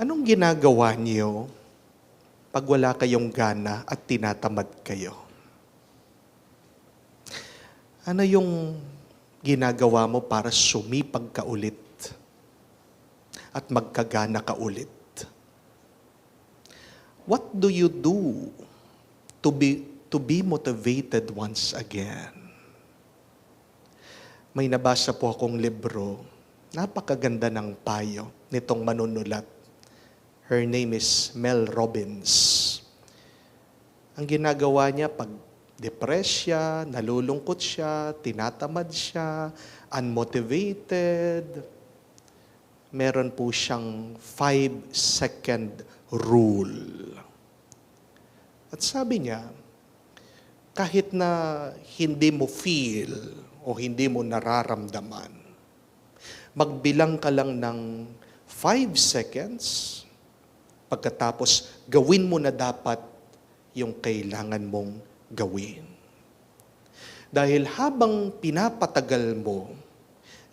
Anong ginagawa niyo pag wala kayong gana at tinatamad kayo? Ano yung ginagawa mo para sumipag ka ulit at magkagana ka ulit? What do you do to be motivated once again? May nabasa po akong libro, napakaganda ng payo nitong manunulat. Her name is Mel Robbins. Ang ginagawa niya pag depressed siya, nalulungkot siya, tinatamad siya, unmotivated, meron po siyang 5-second rule. At sabi niya, kahit na hindi mo feel o hindi mo nararamdaman, magbilang ka lang ng 5 seconds, pagkatapos gawin mo na dapat yung kailangan mong gawin. Dahil habang pinapatagal mo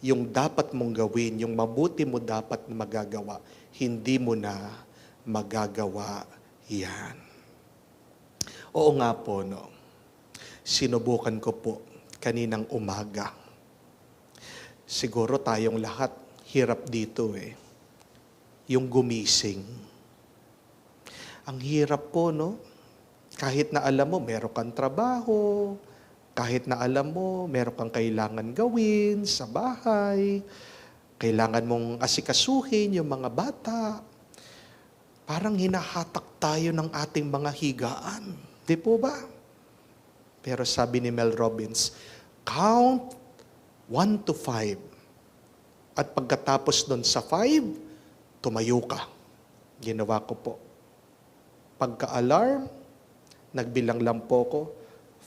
yung dapat mong gawin, yung mabuti mo dapat magagawa, hindi mo na magagawa yan. Oo nga po, no? Sinubukan ko po kaninang umaga. Siguro tayong lahat, hirap dito eh. Yung gumising. Ang hirap po, no? Kahit na alam mo, meron kang trabaho, kahit na alam mo, meron kang kailangan gawin sa bahay, kailangan mong asikasuhin yung mga bata, parang hinahatak tayo ng ating mga higaan. Di po ba? Pero sabi ni Mel Robbins, count 1 to 5. At pagkatapos doon sa 5, tumayo ka. Ginawa ko po. Pagka-alarm, nagbilang lang po ko,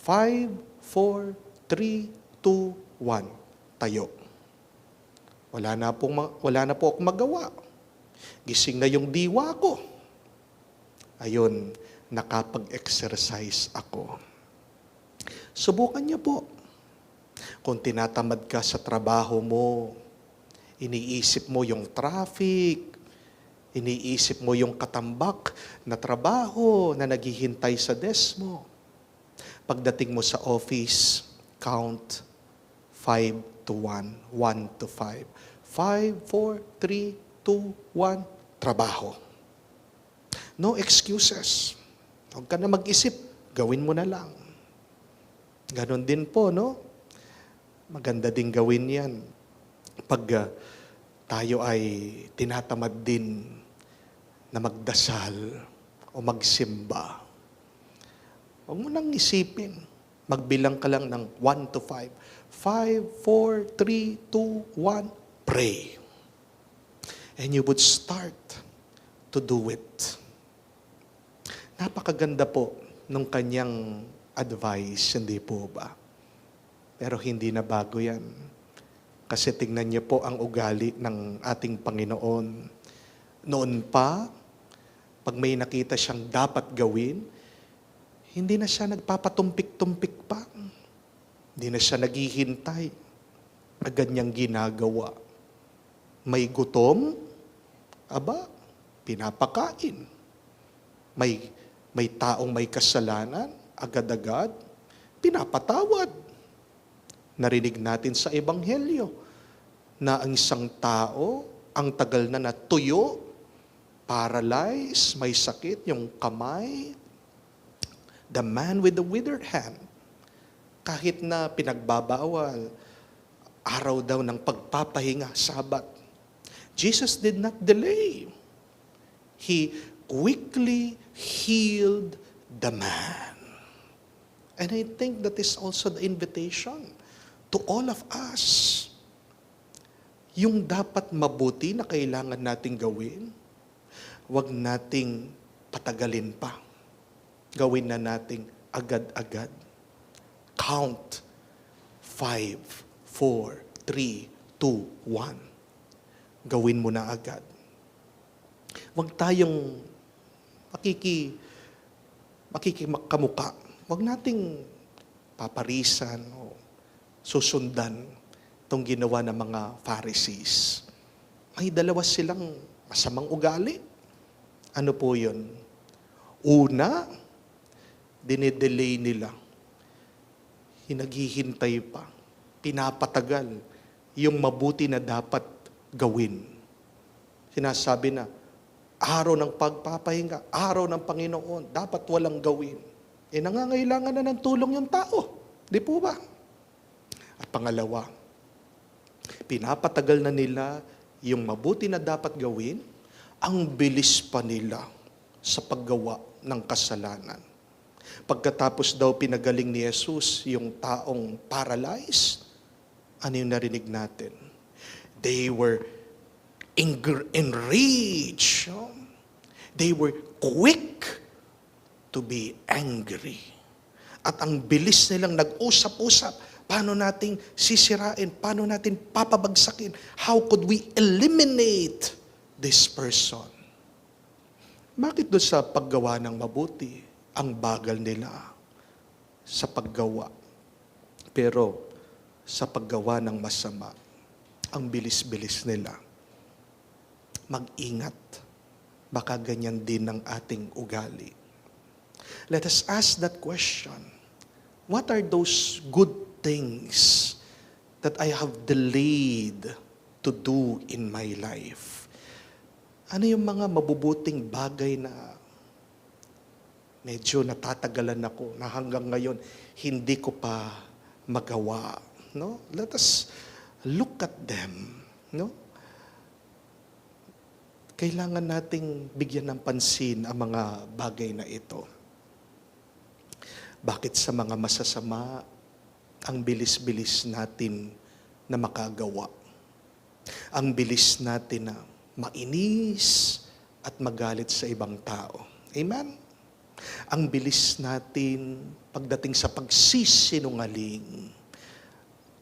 5, 4, 3, 2, 1. Tayo. Wala na po akong magawa. Gising na yung diwa ko. Ayun, nakapag-exercise ako. Subukan niyo po. Kung tinatamad ka sa trabaho mo, iniisip mo yung traffic, iniisip mo yung katambak na trabaho na naghihintay sa desk mo. Pagdating mo sa office, count 5 to 1, 1 to 5. 5, 4, 3, 2, 1, trabaho. No excuses. Huwag ka na mag-isip, gawin mo na lang. Ganon din po, no? Maganda din gawin yan. Pag tayo ay tinatamad din na magdasal o magsimba, huwag mo nang isipin. Magbilang ka lang ng 1 to 5. 5, 4, 3, 2, 1, pray. And you would start to do it. Napakaganda po nung kanyang advice, hindi po ba? Pero hindi na bago yan. Kasi tingnan niyo po ang ugali ng ating Panginoon. Noon pa, pag may nakita siyang dapat gawin, hindi na siya nagpapatumpik-tumpik pa. Hindi na siya naghihintay. Agad niyang ginagawa. May gutom, aba, pinapakain. May taong may kasalanan, agad-agad, pinapatawad. Narinig natin sa Ebanghelyo na ang isang tao, ang tagal na natuyo, paralyzed, may sakit yung kamay, the man with the withered hand, kahit na pinagbabawal, araw daw ng pagpapahinga, Sabat, Jesus did not delay. He quickly healed the man. And I think that is also the invitation to all of us. Yung dapat mabuti na kailangan nating gawin, wag nating patagalin pa. Gawin na nating agad-agad. Count 5, 4, 3, 2, 1. Gawin mo na agad. Wag tayong makikikamuka. Wag nating paparisan o susundan itong ginawa ng mga Pharisees. May dalawa silang masamang ugali. Ano po yun? Una, dinedelay nila. Hinaghihintay pa. Pinapatagal yung mabuti na dapat gawin. Sinasabi na, araw ng pagpapahinga, araw ng Panginoon, dapat walang gawin. Nangangailangan na ng tulong yung tao. Di po ba? At pangalawa, pinapatagal na nila yung mabuti na dapat gawin, ang bilis pa nila sa paggawa ng kasalanan. Pagkatapos daw pinagaling ni Jesus yung taong paralyzed, ano yung narinig natin? They were enraged. They were quick to be angry. At ang bilis nilang nag-usap-usap, paano nating sisirain, paano natin papabagsakin, how could we eliminate this person? Bakit doon sa paggawa ng mabuti, ang bagal nila sa paggawa? Pero sa paggawa ng masama, ang bilis-bilis nila. Mag-ingat. Baka ganyan din ang ating ugali. Let us ask that question. What are those good things that I have delayed to do in my life? Ano yung mga mabubuting bagay na medyo natatagalan ako na hanggang ngayon hindi ko pa magawa? No? Let us look at them. No? Kailangan nating bigyan ng pansin ang mga bagay na ito. Bakit sa mga masasama, ang bilis-bilis natin na makagawa? Ang bilis natin na mainis at magalit sa ibang tao. Amen? Ang bilis natin pagdating sa pagsisinungaling.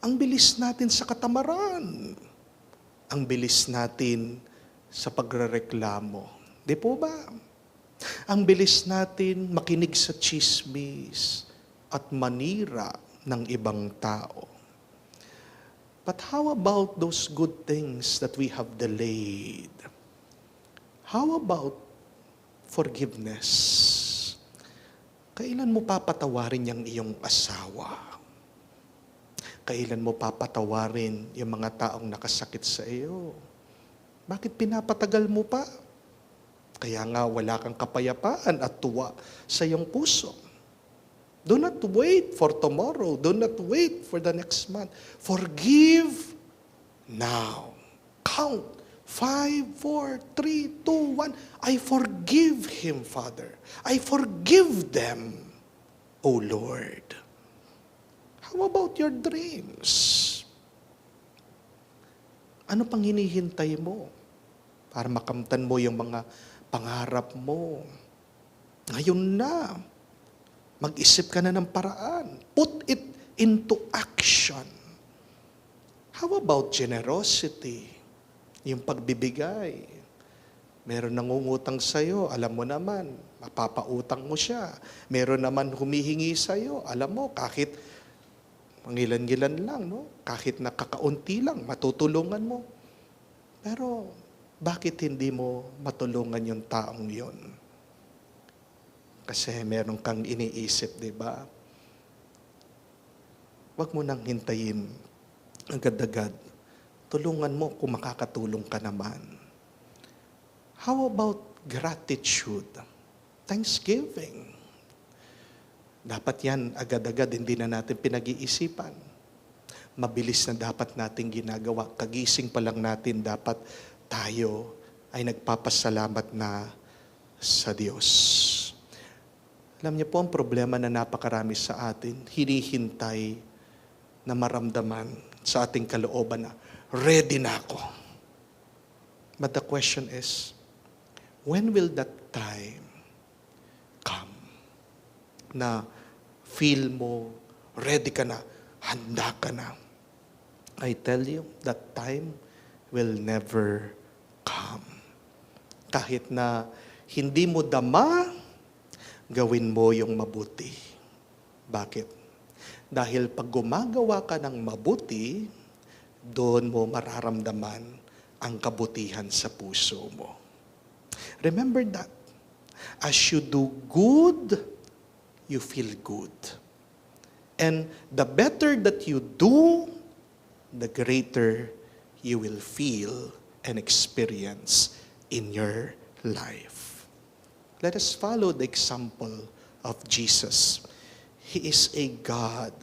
Ang bilis natin sa katamaran. Ang bilis natin sa pagrereklamo. Di po ba? Ang bilis natin makinig sa chismis at manira ng ibang tao. But how about those good things that we have delayed? How about forgiveness? Kailan mo papatawarin yung iyong asawa? Kailan mo papatawarin yung mga taong nakasakit sa iyo? Bakit pinapatagal mo pa? Kaya nga wala kang kapayapaan at tuwa sa iyong puso. Do not wait for tomorrow. Do not wait for the next month. Forgive now. Count. 5, 4, 3, 2, 1. I forgive him, Father. I forgive them, O Lord. How about your dreams? Ano pang hinihintay mo para makamtan mo yung mga pangarap mo? Ngayon na. Mag-isip ka na ng paraan. Put it into action. How about generosity? Yung pagbibigay. Meron nangungutang sa'yo, alam mo naman, mapapautang mo siya. Meron naman humihingi sa'yo, alam mo, kahit mangilan-gilan lang, no? Kahit nakakaunti lang, matutulungan mo. Pero, bakit hindi mo matulungan yung taong yon? Kasi meron kang iniisip, di ba? Huwag mo nang hintayin agad-agad. Tulungan mo kung makakatulong ka naman. How about gratitude? Thanksgiving. Dapat yan agad-agad, hindi na natin pinag-iisipan. Mabilis na dapat natin ginagawa. Kagising pa lang natin, dapat tayo ay nagpapasalamat na sa Diyos. Alam niyo po, ang problema na napakarami sa atin, hinihintay na maramdaman sa ating kalooban na, ready na ako. But the question is, when will that time come? Na feel mo, ready ka na, handa ka na. I tell you, that time will never come. Kahit na hindi mo dama, gawin mo yung mabuti. Bakit? Dahil pag gumagawa ka ng mabuti, doon mo mararamdaman ang kabutihan sa puso mo. Remember that. As you do good, you feel good. And the better that you do, the greater you will feel and experience in your life. Let us follow the example of Jesus. He is a God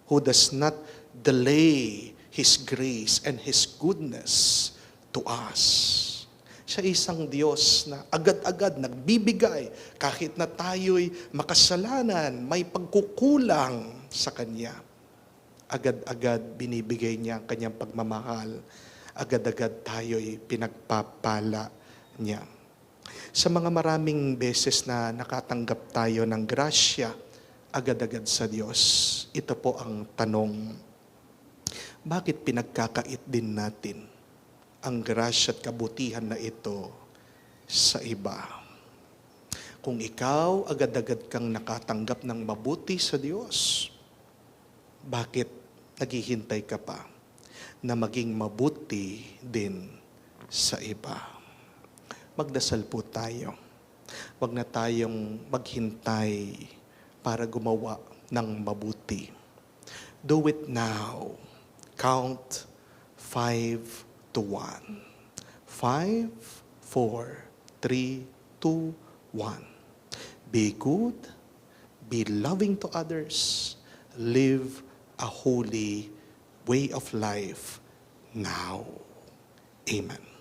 who does not delay His grace and His goodness to us. Siya isang Diyos na agad-agad nagbibigay kahit na tayo'y makasalanan, may pagkukulang sa Kanya. Agad-agad binibigay niya ang Kanyang pagmamahal. Agad-agad tayo'y pinagpapala niya. Sa mga maraming beses na nakatanggap tayo ng grasya, agad-agad sa Diyos, ito po ang tanong, bakit pinagkakait din natin ang grasya at kabutihan na ito sa iba? Kung ikaw agad-agad kang nakatanggap ng mabuti sa Diyos, bakit naghihintay ka pa na maging mabuti din sa iba? Magdasal po tayo. Huwag na tayong maghintay para gumawa ng mabuti. Do it now. Count 5 to 1. 5, 4, 3, 2, 1. Be good, be loving to others, live a holy way of life now. Amen.